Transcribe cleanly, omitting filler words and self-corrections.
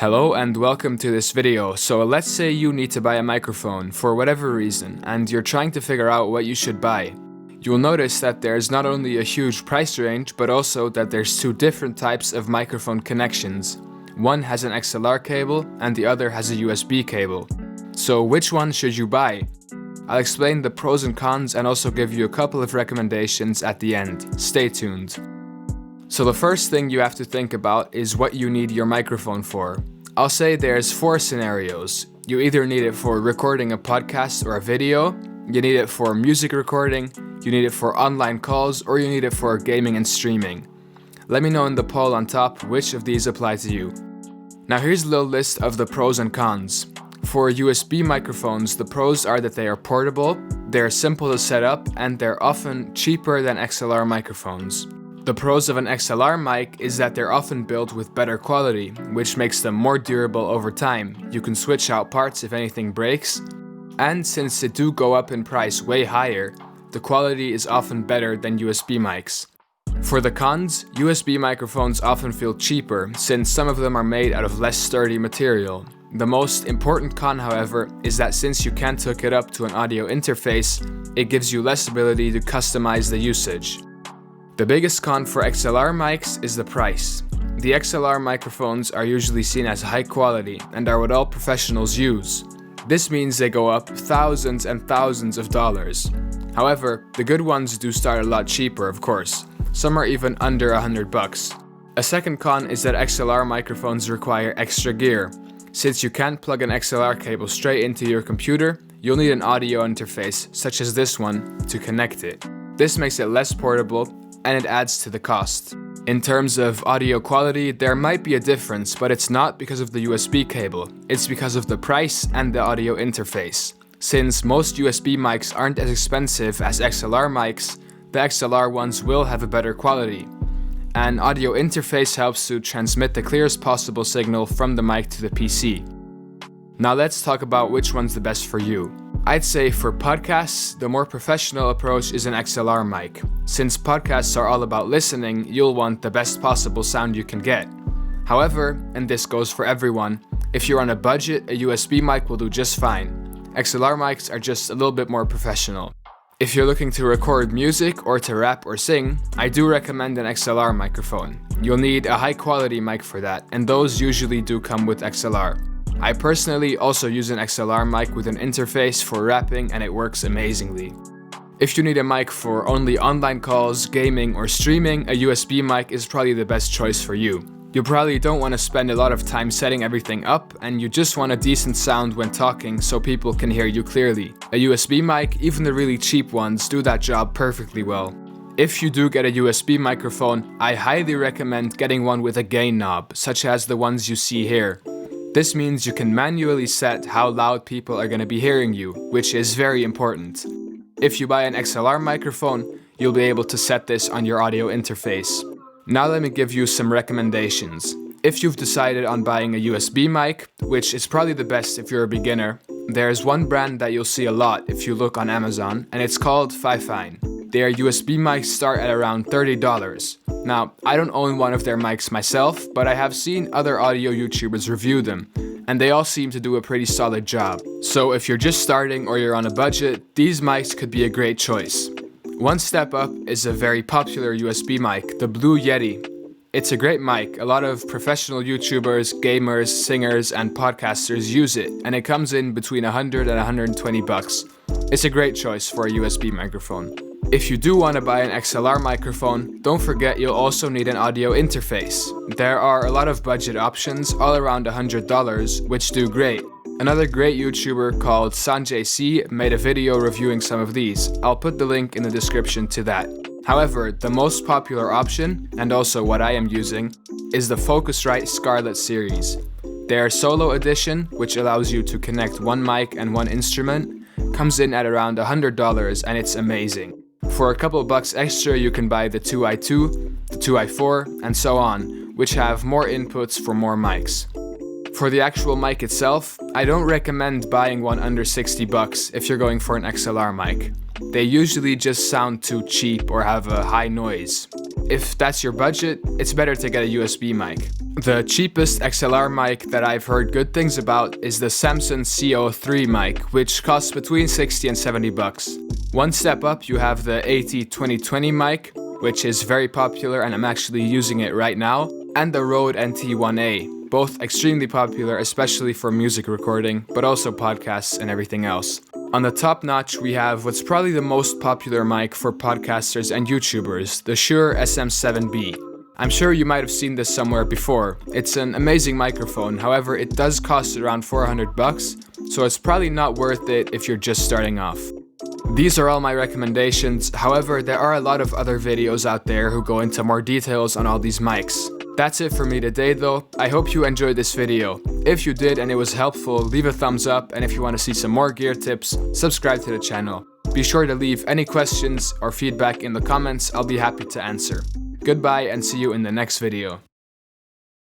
Hello and welcome to this video. So let's say you need to buy a microphone for whatever reason and you're trying to figure out what you should buy. You'll notice that there's not only a huge price range, but also that there's two different types of microphone connections. One has an XLR cable and the other has a USB cable. So which one should you buy? I'll explain the pros and cons and also give you a couple of recommendations at the end. Stay tuned. So the first thing you have to think about is what you need your microphone for. I'll say there's 4 scenarios. You either need it for recording a podcast or a video, you need it for music recording, you need it for online calls, or you need it for gaming and streaming. Let me know in the poll on top which of these apply to you. Now here's a little list of the pros and cons. For USB microphones, the pros are that they are portable, they're simple to set up, and they're often cheaper than XLR microphones. The pros of an XLR mic is that they're often built with better quality, which makes them more durable over time. You can switch out parts if anything breaks. And since they do go up in price way higher, the quality is often better than USB mics. For the cons, USB microphones often feel cheaper since some of them are made out of less sturdy material. The most important con, however, is that since you can't hook it up to an audio interface, it gives you less ability to customize the usage. The biggest con for XLR mics is the price. The XLR microphones are usually seen as high quality and are what all professionals use. This means they go up thousands and thousands of dollars. However, the good ones do start a lot cheaper, of course. Some are even under $100. A second con is that XLR microphones require extra gear. Since you can't plug an XLR cable straight into your computer, you'll need an audio interface, such as this one, to connect it. This makes it less portable, and it adds to the cost. In terms of audio quality, there might be a difference, but it's not because of the USB cable. It's because of the price and the audio interface. Since most USB mics aren't as expensive as XLR mics, the XLR ones will have a better quality. An audio interface helps to transmit the clearest possible signal from the mic to the PC. Now let's talk about which one's the best for you. I'd say for podcasts, the more professional approach is an XLR mic. Since podcasts are all about listening, you'll want the best possible sound you can get. However, and this goes for everyone, if you're on a budget, a USB mic will do just fine. XLR mics are just a little bit more professional. If you're looking to record music or to rap or sing, I do recommend an XLR microphone. You'll need a high quality mic for that, and those usually do come with XLR. I personally also use an XLR mic with an interface for rapping and it works amazingly. If you need a mic for only online calls, gaming, or streaming, a USB mic is probably the best choice for you. You probably don't want to spend a lot of time setting everything up and you just want a decent sound when talking so people can hear you clearly. A USB mic, even the really cheap ones, do that job perfectly well. If you do get a USB microphone, I highly recommend getting one with a gain knob, such as the ones you see here. This means you can manually set how loud people are going to be hearing you, which is very important. If you buy an XLR microphone, you'll be able to set this on your audio interface. Now let me give you some recommendations. If you've decided on buying a USB mic, which is probably the best if you're a beginner, there's one brand that you'll see a lot if you look on Amazon, and it's called Fifine. Their USB mics start at around $30. Now, I don't own one of their mics myself, but I have seen other audio YouTubers review them, and they all seem to do a pretty solid job. So if you're just starting or you're on a budget, these mics could be a great choice. One step up is a very popular USB mic, the Blue Yeti. It's a great mic. A lot of professional YouTubers, gamers, singers, and podcasters use it, and it comes in between $100 and $120. It's a great choice for a USB microphone. If you do want to buy an XLR microphone, don't forget you'll also need an audio interface. There are a lot of budget options, all around $100, which do great. Another great YouTuber called Sanjay made a video reviewing some of these. I'll put the link in the description to that. However, the most popular option, and also what I am using, is the Focusrite Scarlett series. Their solo edition, which allows you to connect one mic and one instrument, comes in at around $100 and it's amazing. For a couple bucks extra, you can buy the 2i2, the 2i4, and so on, which have more inputs for more mics. For the actual mic itself, I don't recommend buying one under $60 if you're going for an XLR mic. They usually just sound too cheap or have a high noise. If that's your budget, it's better to get a USB mic. The cheapest XLR mic that I've heard good things about is the Samson CO3 mic, which costs between 60 and 70 bucks. One step up, you have the AT2020 mic, which is very popular and I'm actually using it right now, and the Rode NT1A, both extremely popular, especially for music recording, but also podcasts and everything else. On the top notch, we have what's probably the most popular mic for podcasters and YouTubers, the Shure SM7B. I'm sure you might have seen this somewhere before. It's an amazing microphone, however it does cost around 400 bucks, so it's probably not worth it if you're just starting off. These are all my recommendations, however there are a lot of other videos out there who go into more details on all these mics. That's it for me today though. I hope you enjoyed this video. If you did and it was helpful, leave a thumbs up, and if you want to see some more gear tips, subscribe to the channel. Be sure to leave any questions or feedback in the comments, I'll be happy to answer. Goodbye and see you in the next video.